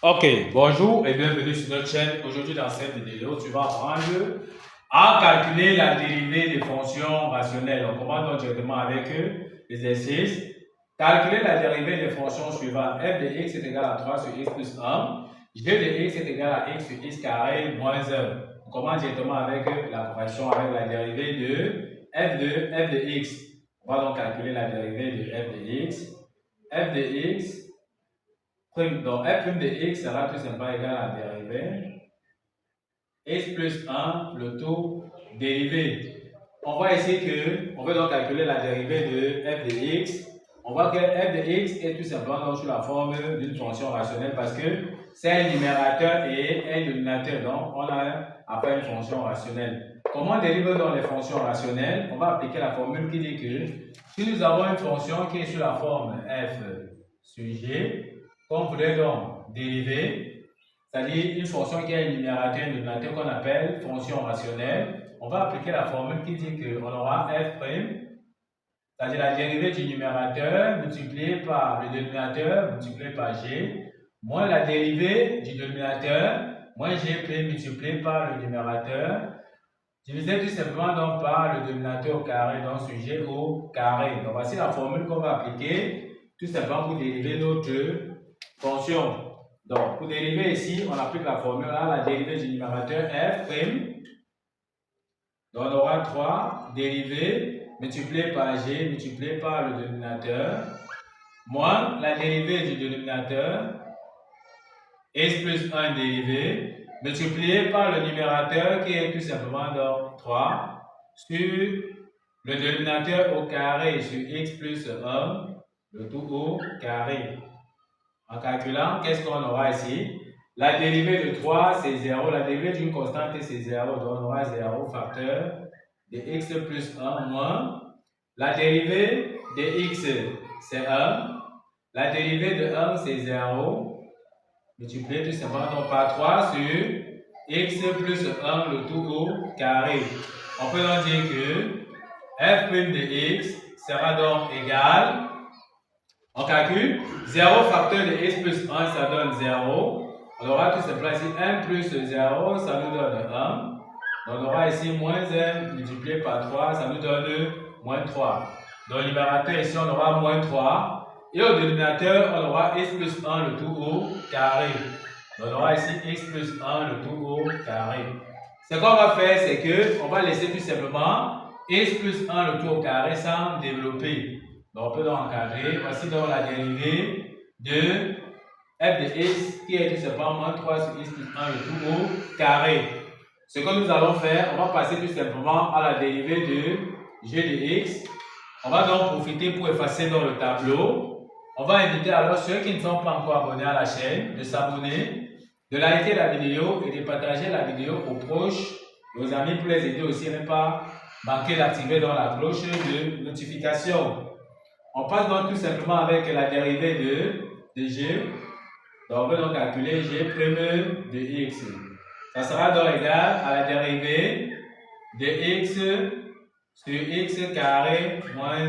Ok, bonjour et bienvenue sur notre chaîne. Aujourd'hui, dans cette vidéo, tu vas apprendre à calculer la dérivée des fonctions rationnelles. On commence donc directement avec l'exercice. Calculer la dérivée des fonctions suivantes. F de x est égal à 3 sur x plus 1. G de x est égal à x sur x carré moins 1. On commence directement avec la correction avec la dérivée de f de x. On va donc calculer la dérivée de f de x. F de x donc f' de x sera tout simplement égal à la dérivée x plus 1, le tout dérivé. On voit ici que, on veut donc calculer la dérivée de f de x. On voit que f de x est tout simplement donc sous la forme d'une fonction rationnelle parce que c'est un numérateur et un dénominateur. Donc, on a après une fonction rationnelle. Comment on dérive donc les fonctions rationnelles? On va appliquer la formule qui dit que si nous avons une fonction qui est sous la forme f sur g, qu'on voudrait donc dériver, c'est-à-dire une fonction qui a un numérateur et un dénominateur qu'on appelle fonction rationnelle, on va appliquer la formule qui dit qu'on aura f', c'est-à-dire la dérivée du numérateur multiplié par le dénominateur multiplié par g, moins la dérivée du dénominateur moins g' multiplié par le numérateur, divisé tout simplement donc par le dénominateur au carré, donc sur g au carré. Donc voici la formule qu'on va appliquer tout simplement pour dériver notre fonction. Donc, pour dériver ici, on applique la formule à la dérivée du numérateur f'. Donc, on aura 3 dérivée multiplié par g multiplié par le dénominateur moins la dérivée du dénominateur x plus 1 dérivé multiplié par le numérateur qui est tout simplement donc 3 sur le dénominateur au carré sur x plus 1, le tout au carré. En calculant, qu'est-ce qu'on aura ici? La dérivée de 3, c'est 0. La dérivée d'une constante, c'est 0. Donc, on aura 0 facteur de x plus 1 moins. La dérivée de x, c'est 1. La dérivée de 1, c'est 0. Multiplié tout simplement par 3 sur x plus 1, le tout au carré. On peut donc dire que f' de x sera donc égal. On calcule 0 facteur de x plus 1, ça donne 0. On aura tout simplement ici 1 plus 0, ça nous donne 1. On aura ici moins 1 multiplié par 3, ça nous donne moins 3. Dans le numérateur, ici, on aura moins 3. Et au dénominateur, on aura x plus 1, le tout au carré. Donc, on aura ici x plus 1, le tout au carré. Ce qu'on va faire, c'est qu'on va laisser tout simplement x plus 1, le tout au carré sans développer. Donc, on peut donc encadrer. Voici donc la dérivée de f de x qui est tout simplement moins 3 sur x plus 1 le tout au carré. Ce que nous allons faire, on va passer tout simplement à la dérivée de g de x. On va donc profiter pour effacer dans le tableau. On va inviter alors ceux qui ne sont pas encore abonnés à la chaîne de s'abonner, de liker la vidéo et de partager la vidéo aux proches, aux amis pour les aider aussi à ne pas manquer d'activer dans la cloche de notification. On passe donc tout simplement avec la dérivée de g. Donc, on va donc calculer g' de x. Ça sera donc égal à la dérivée de x sur x carré moins 1.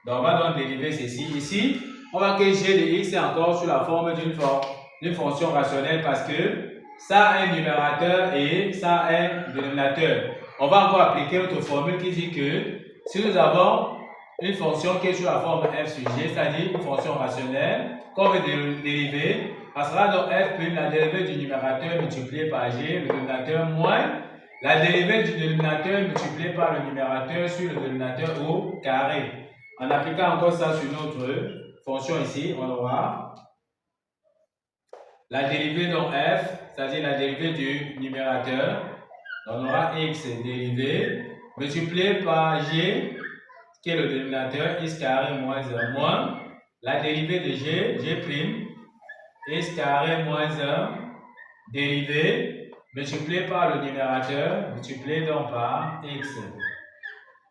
Donc, on va donc dériver ceci. Ici, on voit que g de x est encore sous la forme d'une fonction rationnelle parce que ça a un numérateur et ça a un dénominateur. On va encore appliquer notre formule qui dit que si nous avons une fonction qui est sous la forme f sur g, c'est-à-dire une fonction rationnelle, qu'on veut dériver, ça sera donc f', la dérivée du numérateur multiplié par g, le dénominateur, moins la dérivée du dénominateur multiplié par le numérateur sur le dénominateur au carré. En appliquant encore ça sur notre fonction ici, on aura la dérivée de f, c'est-à-dire la dérivée du numérateur. On aura x dérivé multiplié par g, qui est le dénominateur, x carré moins 1 moins la dérivée de g', x carré moins 1 dérivé multiplié par le numérateur, multiplié donc par x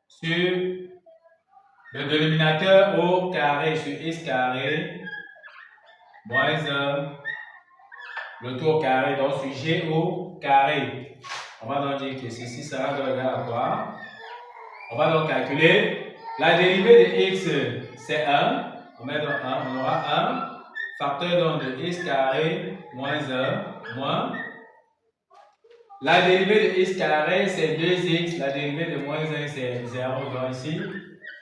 sur le dénominateur au carré sur x carré moins 1, le tout au carré, donc sur g au carré. On va donc dire que ceci sera donc égal à quoi? On va donc calculer la dérivée de x, c'est 1. On met donc 1, on aura 1 facteur donc de x carré moins 1 moins. La dérivée de x carré c'est 2x, la dérivée de moins 1 c'est 0. Donc ici,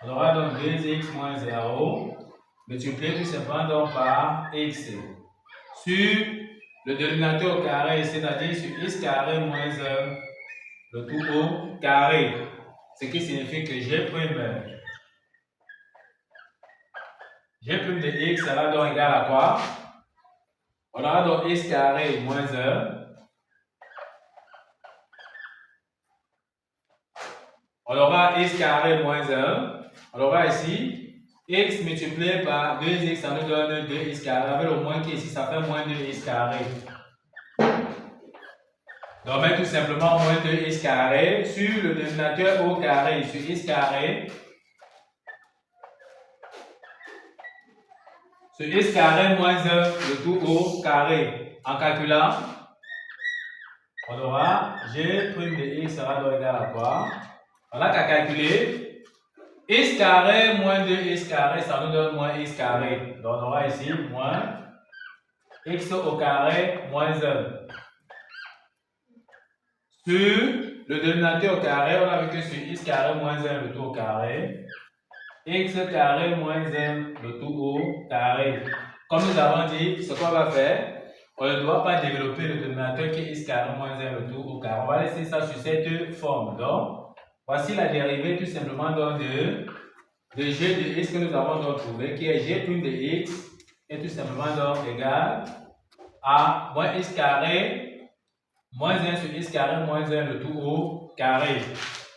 on aura donc 2x moins 0 multiplié tout simplement donc par x sur le dénominateur au carré, c'est-à-dire sur x carré moins 1, le tout au carré. Ce qui signifie que g' de x sera donc égal à quoi? On aura donc x carré moins 1. On aura x carré moins 1. On aura ici x multiplié par 2x, ça nous donne 2x carré. Avec le moins qui est ici, ça fait moins 2x carré. Donc, on met tout simplement moins 2x carré sur le dénominateur au carré, sur x carré. Sur x carré moins 1, le tout au carré. En calculant, on aura g' de x sera donc égal à quoi? On n'a qu'à calculer. X carré moins 2x carré, ça nous donne moins x carré. Donc on aura ici moins x au carré moins 1. Sur le dénominateur au carré, on a vu que sur x carré moins 1, le tout au carré. X carré moins 1, le tout au carré. Comme nous avons dit, ce qu'on va faire, on ne doit pas développer le dénominateur qui est x carré moins 1, le tout au carré. On va laisser ça sur cette forme. Donc, voici la dérivée tout simplement donc de g de x que nous avons donc trouvé, qui est g' de x est tout simplement donc égal à moins x carré moins 1 sur x carré moins 1 le tout au carré.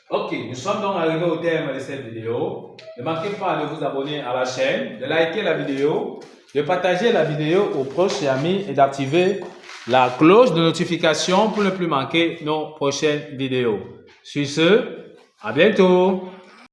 Ok, nous sommes donc arrivés au terme de cette vidéo. Ne manquez pas de vous abonner à la chaîne, de liker la vidéo, de partager la vidéo aux proches et amis et d'activer la cloche de notification pour ne plus manquer nos prochaines vidéos. Sur ce, à bientôt!